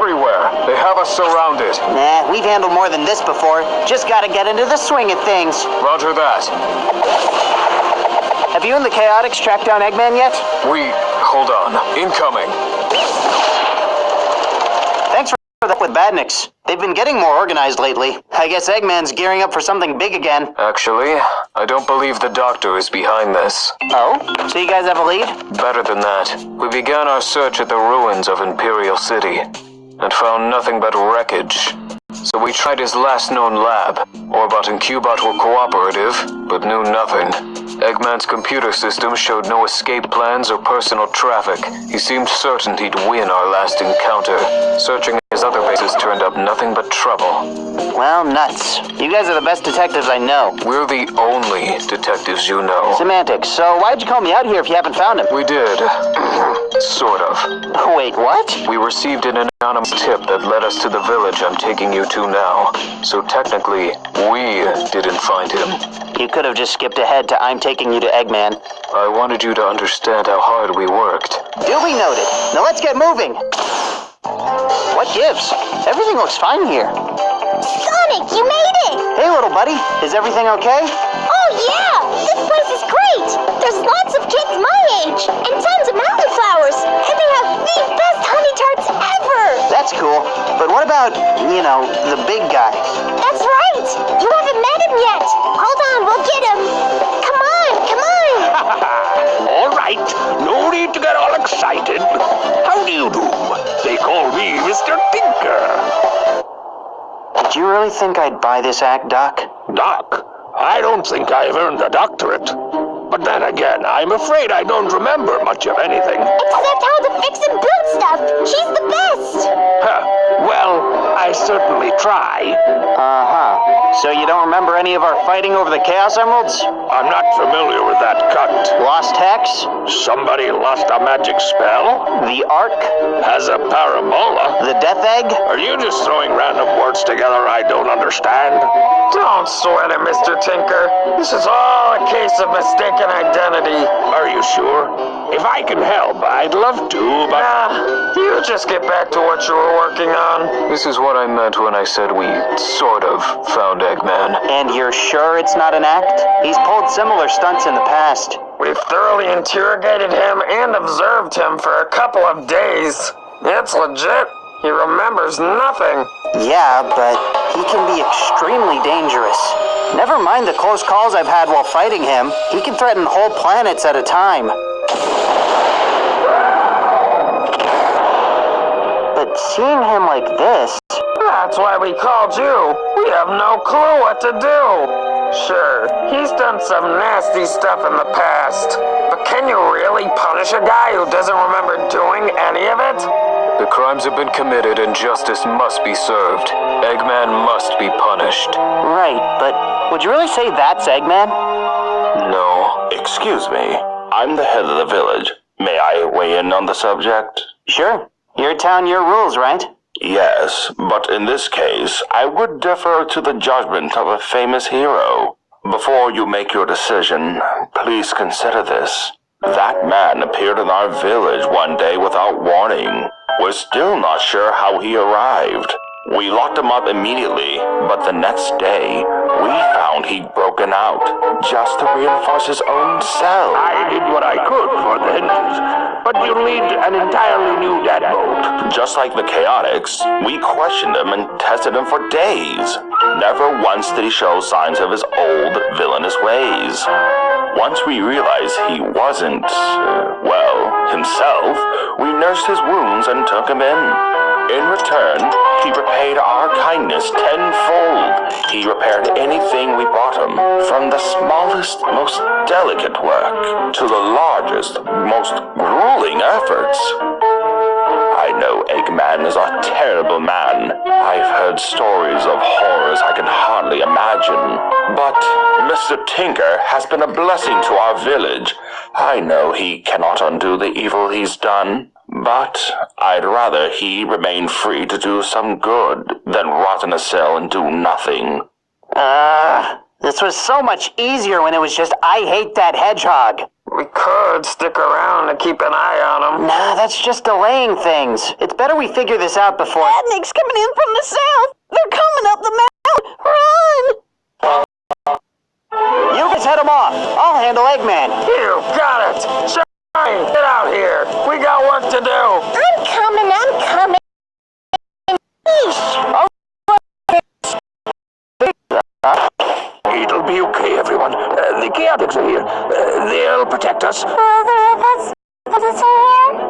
everywhere. They have us surrounded. Nah, we've handled more than this before. Just gotta get into the swing of things. Roger that. Have you and the Chaotix tracked down Eggman yet? Hold on. Incoming. Thanks for that with Badniks. They've been getting more organized lately. I guess Eggman's gearing up for something big again. Actually, I don't believe the Doctor is behind this. Oh? So you guys have a lead? Better than that. We began our search at the ruins of Imperial City and found nothing but wreckage. So we tried his last known lab. Orbot and Cubot were cooperative, but knew nothing. Eggman's computer system showed no escape plans or personal traffic. He seemed certain he'd win our last encounter. Searching his other bases turned up nothing but trouble. Well, nuts. You guys are the best detectives I know. We're the only detectives you know. Semantics. So why'd you call me out here if you haven't found him? We did. Sort of. Wait, what? We received an anonymous tip that led us to the village I'm taking you to now. So technically, we didn't find him. You could have just skipped ahead to I'm taking you to Eggman. I wanted you to understand how hard we worked. Duly noted. Now let's get moving. What gives? Everything looks fine here. Sonic, you made it! Hey, little buddy. Is everything okay? Oh, yeah! This place is great! There's lots of kids my age, and tons of mountain flowers, and they have the best honey tarts ever! That's cool. But what about, the big guy? That's right! You haven't met him yet! Hold on, we'll get him! Come on, come on! All right, no need to get all excited. How do you do? They call me Mr. Tinker. Did you really think I'd buy this act, Doc? Doc, I don't think I've earned a doctorate. But then again, I'm afraid I don't remember much of anything. Except how to fix and build stuff. She's the best. Huh. Well, I certainly try. Uh-huh. So you don't remember any of our fighting over the Chaos Emeralds? I'm not familiar with that cut. Lost Hex? Somebody lost a magic spell? The Ark? Has a parabola? The Death Egg? Are you just throwing random words together I don't understand? Don't sweat it, Mr. Tinker. This is all a case of mistaken identity. Are you sure? If I can help, I'd love to, but... Nah, you just get back to what you were working on. This is what I meant when I said we sort of found Eggman. And you're sure it's not an act? He's pulled similar stunts in the past. We've thoroughly interrogated him and observed him for a couple of days. It's legit. He remembers nothing. Yeah, but he can be extremely dangerous. Never mind the close calls I've had while fighting him. He can threaten whole planets at a time. But seeing him like this... That's why we called you. We have no clue what to do. Sure, he's done some nasty stuff in the past. But can you really punish a guy who doesn't remember doing any of it? The crimes have been committed and justice must be served. Eggman must be punished. Right, but would you really say that's Eggman? No. Excuse me. I'm the head of the village. May I weigh in on the subject? Sure. Your town, your rules, right? Yes, but in this case, I would defer to the judgment of a famous hero. Before you make your decision, please consider this. That man appeared in our village one day without warning. We're still not sure how he arrived. We locked him up immediately, but the next day, we found he'd broken out, just to reinforce his own cell. I did what I could for the hinges, but you'll need an entirely new deadbolt. Just like the Chaotix, we questioned him and tested him for days. Never once did he show signs of his old, villainous ways. Once we realized he wasn't, himself, we nursed his wounds and took him in. In return, he repaid our kindness tenfold. He repaired anything we brought him, from the smallest, most delicate work to the largest, most grueling efforts. I know Eggman is a terrible man. I've heard stories of horrors I can hardly imagine. But Mr. Tinker has been a blessing to our village. I know he cannot undo the evil he's done. But I'd rather he remain free to do some good than rot in a cell and do nothing. This was so much easier when it was just, I hate that hedgehog. We could stick around to keep an eye on him. Nah, that's just delaying things. It's better we figure this out before... Badniks coming in from the south! They're coming up the mountain! Run! You guys head them off. I'll handle Eggman. You got it! Shine! Get out here! We got work to do! I'm coming. Yeesh. It'll be okay, everyone. The Chaotix are here. They'll protect us.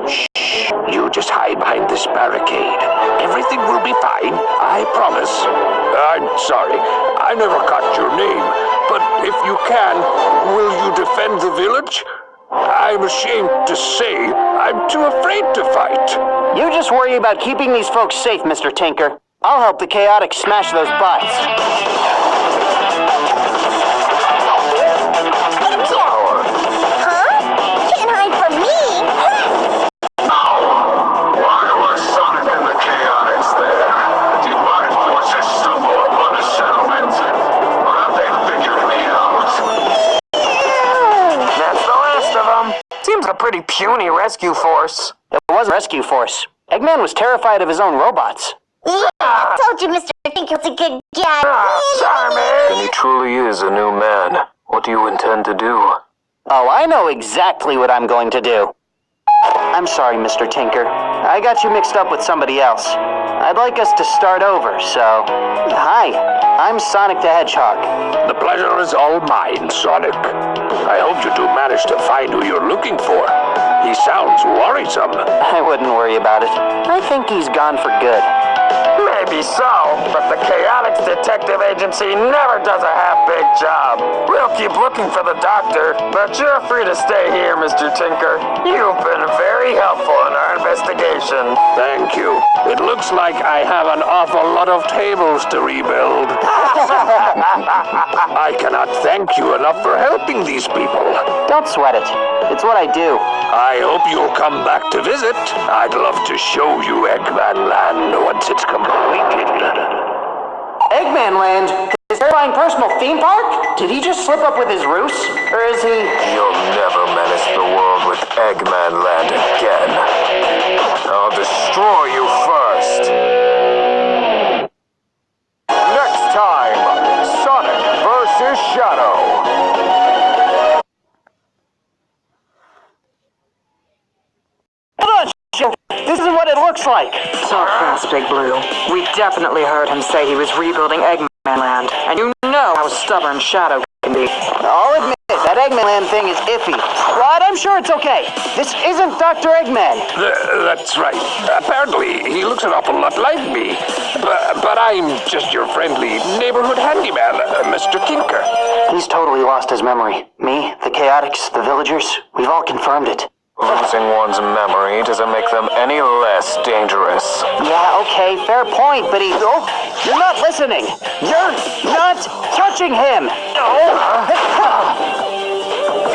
Shh. You just hide behind this barricade. Everything will be fine. I promise. I'm sorry. I never caught your name. But if you can, will you defend the village? I'm ashamed to say I'm too afraid to fight. You just worry about keeping these folks safe, Mr. Tinker. I'll help the Chaotix smash those bots. Seems a pretty puny rescue force. It was a rescue force. Eggman was terrified of his own robots. Yeah, I told you Mr. Tinker's a good guy. Charming! And he truly is a new man. What do you intend to do? Oh, I know exactly what I'm going to do. I'm sorry, Mr. Tinker. I got you mixed up with somebody else. I'd like us to start over, so... Hi, I'm Sonic the Hedgehog. The pleasure is all mine, Sonic. I hope you do manage to find who you're looking for. He sounds worrisome. I wouldn't worry about it. I think he's gone for good. Maybe so, but the Chaotix Detective Agency never does a half-baked job. We'll keep looking for the doctor, but you're free to stay here, Mr. Tinker. You've been very helpful in our investigation. Thank you. It looks like I have an awful lot of tables to rebuild. I cannot thank you enough for helping these people. Don't sweat it. It's what I do. I hope you'll come back to visit. I'd love to show you Eggman Land once it's completed. Eggman Land? His terrifying personal theme park? Did he just slip up with his ruse? Or is he... You'll never menace the world with Eggman Land again. I'll destroy you first. Next time, Sonic vs. Shadow. Hold on, this isn't what it looks like. Talk fast, Big Blue. We definitely heard him say he was rebuilding Eggman Land, and you know how stubborn Shadow can be. I'll admit, that Eggman Land thing is iffy. But I'm sure it's okay. This isn't Dr. Eggman. That's right. Apparently, he looks an awful lot like me. But I'm just your friendly neighborhood handyman, Mr. Tinker. He's totally lost his memory. Me, the Chaotix, the villagers, we've all confirmed it. Losing one's memory doesn't make them any less dangerous. Yeah, okay, fair point, but oh, you're not listening. You're not touching him.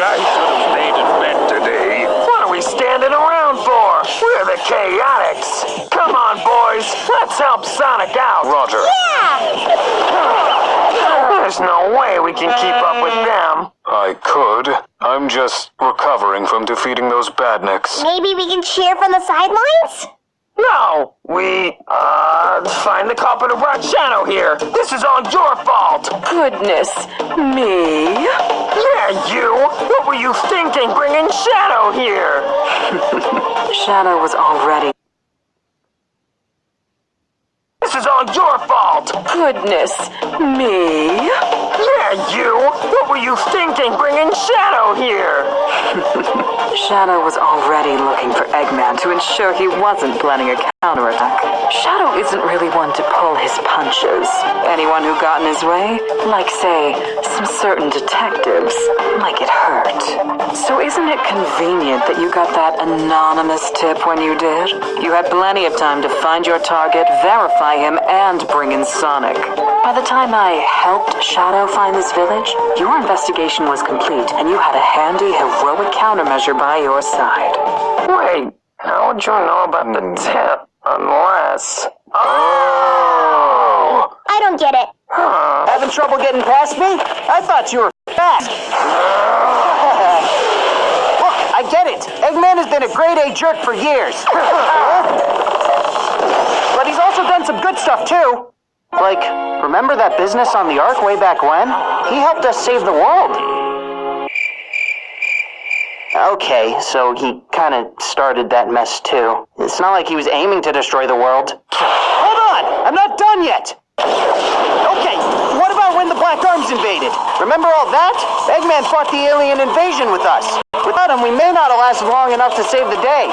I should have stayed in bed today. What are we standing around for? We're the Chaotix. Come on, boys. Let's help Sonic out. Roger. Yeah! There's no way we can keep up with them. I could. I'm just recovering from defeating those badniks. Maybe we can cheer from the sidelines? No! We, find the culprit who brought Shadow here. This is all your fault. Goodness me. Yeah, you! What were you thinking bringing Shadow here? Shadow was already... This is all your fault! Goodness me. Yeah, you! What were you thinking bringing Shadow here? Shadow was already looking for Eggman to ensure he wasn't planning a counterattack. Shadow isn't really one to pull his punches. Anyone who got in his way, like, say, some certain detectives, might get hurt. So isn't it convenient that you got that anonymous tip when you did? You had plenty of time to find your target, verify him, and bring in Sonic. By the time I helped Shadow find this village, your investigation was complete, and you had a handy, heroic countermeasure by your side. Wait, how would you know about the tip? Unless... Oh! I don't get it. Haven't having trouble getting past me? I thought you were fast. Look, I get it. Eggman has been a grade-A jerk for years. But he's also done some good stuff, too. Like, remember that business on the Ark way back when? He helped us save the world. Okay, so he kind of started that mess, too. It's not like he was aiming to destroy the world. Hold on! I'm not done yet! Okay, what about when the Black Arms invaded? Remember all that? Eggman fought the alien invasion with us. Without him, we may not have lasted long enough to save the day.